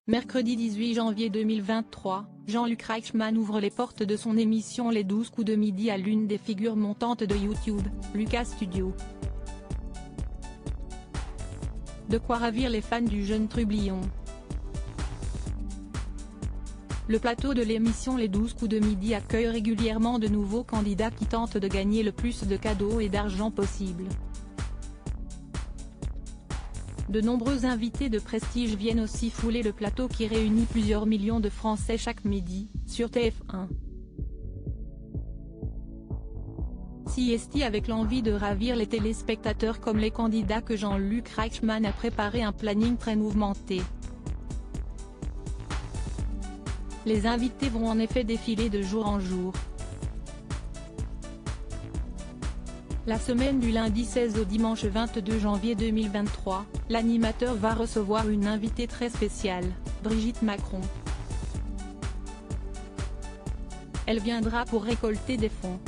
Mercredi 18 janvier 2023, Jean-Luc Reichmann ouvre les portes de son émission Les 12 coups de midi à l'une des figures montantes de YouTube, Lucas Studio. De quoi ravir les fans du jeune trublion. Le plateau de l'émission Les 12 coups de midi accueille régulièrement de nouveaux candidats qui tentent de gagner le plus de cadeaux et d'argent possible. De nombreux invités de prestige viennent aussi fouler le plateau qui réunit plusieurs millions de Français chaque midi, sur TF1. CST avec l'envie de ravir les téléspectateurs comme les candidats que Jean-Luc Reichmann a préparé un planning très mouvementé. Les invités vont en effet défiler de jour en jour. La semaine du lundi 16 au dimanche 22 janvier 2023, l'animateur va recevoir une invitée très spéciale, Brigitte Macron. Elle viendra pour récolter des fonds.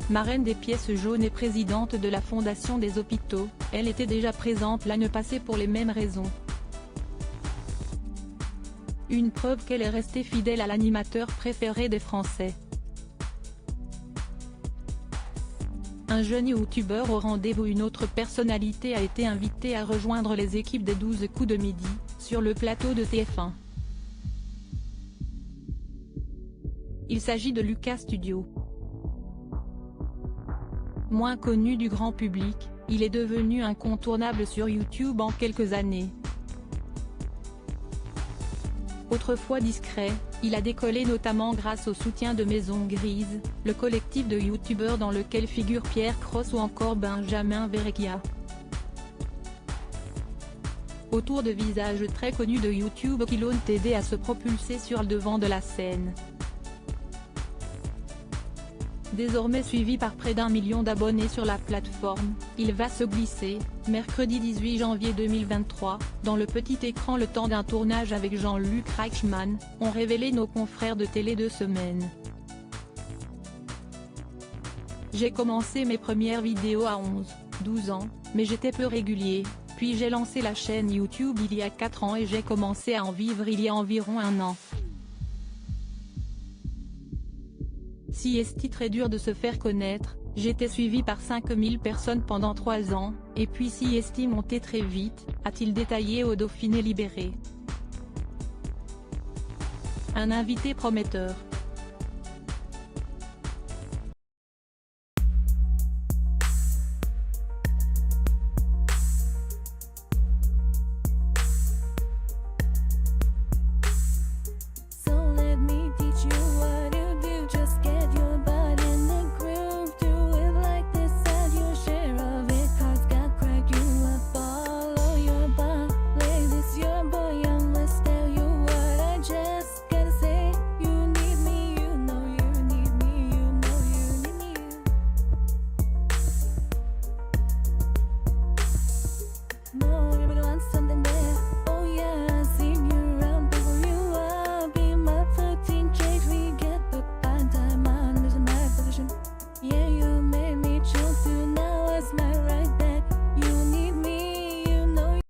Marraine des pièces jaunes et présidente de la Fondation des hôpitaux, elle était déjà présente l'année passée pour les mêmes raisons. Une preuve qu'elle est restée fidèle à l'animateur préféré des Français. Un jeune youtubeur au rendez-vous. Une autre personnalité a été invitée à rejoindre les équipes des 12 coups de midi, sur le plateau de TF1. Il s'agit de Lucas Studio. Moins connu du grand public, il est devenu incontournable sur YouTube en quelques années. Autrefois discret, il a décollé notamment grâce au soutien de Maison Grise, le collectif de youtubeurs dans lequel figurent Pierre Cross ou encore Benjamin Verrecchia. Autour de visages très connus de YouTube qui l'ont aidé à se propulser sur le devant de la scène. Désormais suivi par près d'1 million d'abonnés sur la plateforme, il va se glisser, mercredi 18 janvier 2023, dans le petit écran le temps d'un tournage avec Jean-Luc Reichmann, ont révélé nos confrères de Télé 2 Semaines. J'ai commencé mes premières vidéos à 11-12 ans, mais j'étais peu régulier, puis j'ai lancé la chaîne YouTube il y a 4 ans et j'ai commencé à en vivre il y a environ 1 an. Si est très dur de se faire connaître, j'étais suivi par 5000 personnes pendant 3 ans, et puis si est monté très vite, a-t-il détaillé au Dauphiné Libéré. Un invité prometteur.